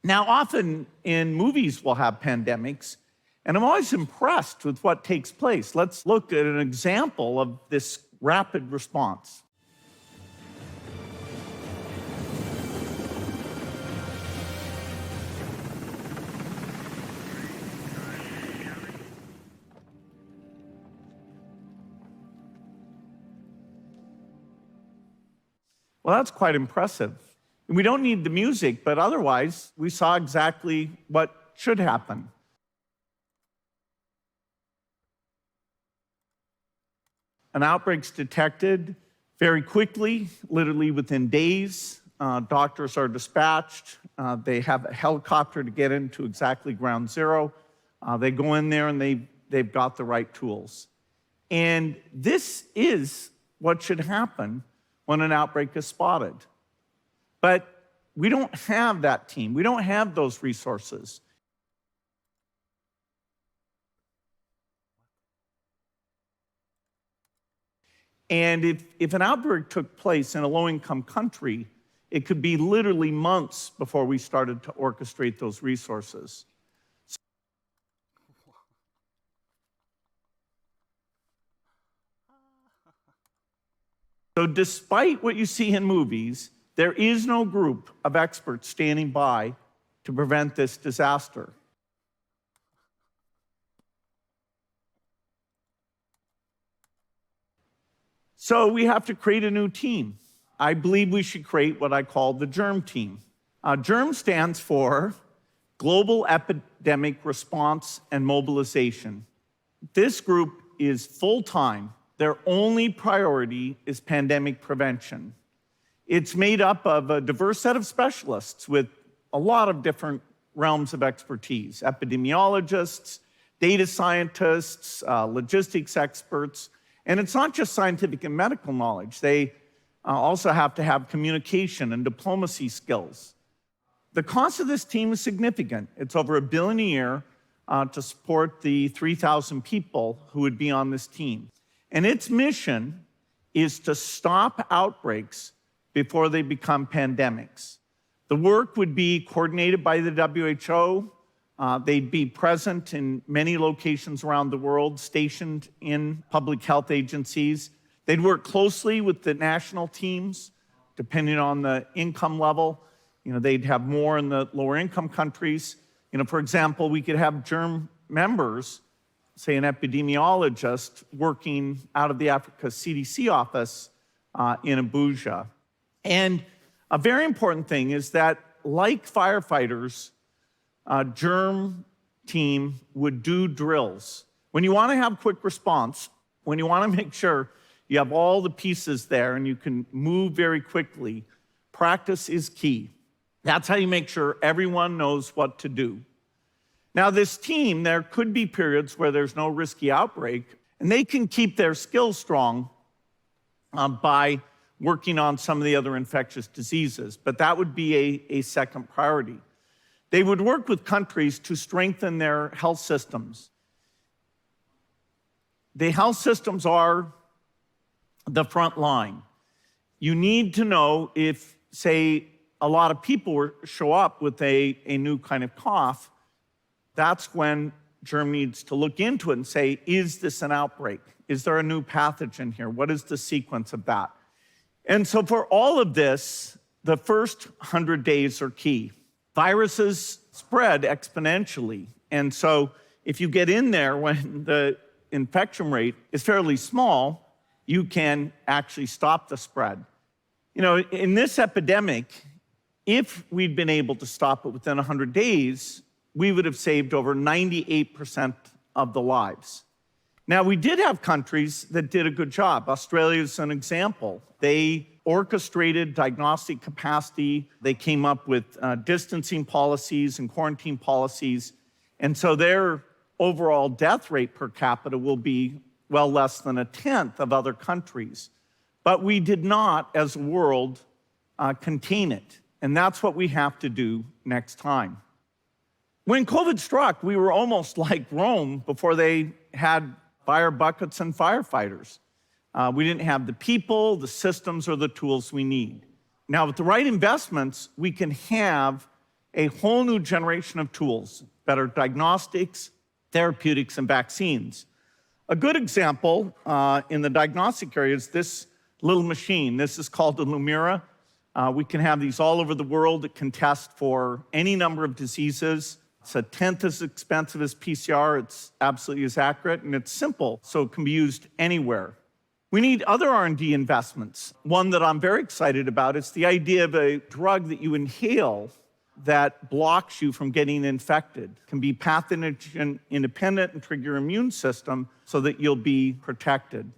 Now, often in movies we'll have pandemics, and I'm always impressed with what takes place. Let's look at an example of this rapid response. Well, that's quite impressive. We don't need the music, but otherwise, we saw exactly what should happen. An outbreak's detected very quickly, literally within days. Doctors are dispatched. They have a helicopter to get into exactly ground zero. They go in there and they've got the right tools. And this is what should happen when an outbreak is spotted. But we don't have that team. We don't have those resources. And if an outbreak took place in a low-income country, it could be literally months before we started to orchestrate those resources. So despite what you see in movies, there is no group of experts standing by to prevent this disaster. So we have to create a new team. I believe we should create what I call the G.E.R.M team. G.E.R.M stands for Global Epidemic Response and Mobilization. This group is full-time. Their only priority is pandemic prevention. It's made up of a diverse set of specialists with a lot of different realms of expertise: epidemiologists, data scientists, logistics experts. And it's not just scientific and medical knowledge. They also have to have communication and diplomacy skills. The cost of this team is significant. It's over $1 billion a year to support the 3,000 people who would be on this team. And its mission is to stop outbreaks before they become pandemics. The work would be coordinated by the WHO. They'd be present in many locations around the world, stationed in public health agencies. They'd work closely with the national teams, depending on the income level. They'd have more in the lower income countries. For example, we could have G.E.R.M members, say an epidemiologist, working out of the Africa CDC office in Abuja. And a very important thing is that, like firefighters, G.E.R.M team would do drills. When you want to have quick response, when you want to make sure you have all the pieces there and you can move very quickly, practice is key. That's how you make sure everyone knows what to do. Now, this team, there could be periods where there's no risky outbreak, and they can keep their skills strong by working on some of the other infectious diseases, but that would be a second priority. They would work with countries to strengthen their health systems. The health systems are the front line. You need to know if, say, a lot of people show up with a new kind of cough. That's when G.E.R.M needs to look into it and say, is this an outbreak? Is there a new pathogen here? What is the sequence of that? And so for all of this, the first 100 days are key. Viruses spread exponentially. And so if you get in there when the infection rate is fairly small, you can actually stop the spread. In this epidemic, if we'd been able to stop it within 100 days, we would have saved over 98% of the lives. Now, we did have countries that did a good job. Australia is an example. They orchestrated diagnostic capacity. They came up with distancing policies and quarantine policies. And so their overall death rate per capita will be well less than a tenth of other countries. But we did not, as a world, contain it. And that's what we have to do next time. When COVID struck, we were almost like Rome before they had fire buckets and firefighters. We didn't have the people, the systems, or the tools we need. Now, with the right investments, we can have a whole new generation of tools, better diagnostics, therapeutics, and vaccines. A good example in the diagnostic area is this little machine. This is called the Lumira. We can have these all over the world. It can test for any number of diseases. It's a tenth as expensive as PCR. It's absolutely as accurate, and it's simple, so it can be used anywhere. We need other R&D investments. One that I'm very excited about is the idea of a drug that you inhale that blocks you from getting infected. It can be pathogen independent and trigger your immune system so that you'll be protected.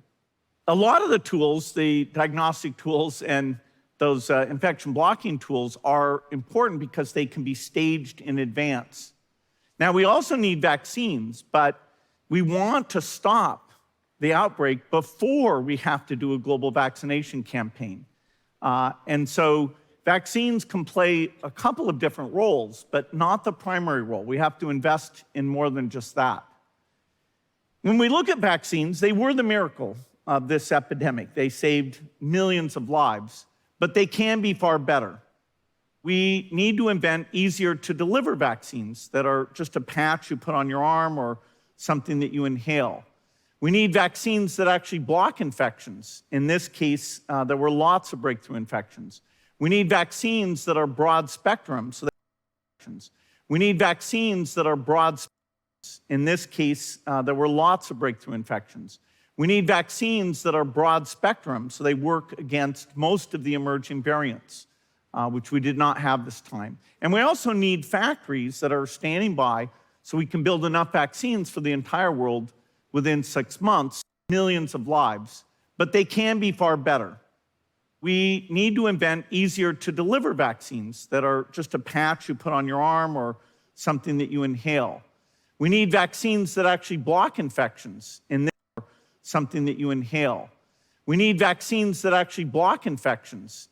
A lot of the tools, the diagnostic tools and those infection blocking tools, are important because they can be staged in advance. Now, we also need vaccines, but we want to stop the outbreak before we have to do a global vaccination campaign. And so vaccines can play a couple of different roles, but not the primary role. We have to invest in more than just that. When we look at vaccines, they were the miracle of this epidemic. They saved millions of lives, but they can be far better. We need to invent easier to deliver vaccines that are just a patch you put on your arm or something that you inhale. We need vaccines that actually block infections. In this case, there were lots of breakthrough infections. We need vaccines that are broad spectrum. We need vaccines that are broad spectrum. In this case, there were lots of breakthrough infections. We need vaccines that are broad spectrum, so they work against most of the emerging variants, which we did not have this time. And we also need factories that are standing by so we can build enough vaccines for the entire world within 6 months, millions of lives. But they can be far better. We need to invent easier to deliver vaccines that are just a patch you put on your arm or something that you inhale. We need vaccines that actually block infections in something that you inhale. We need vaccines that actually block infections.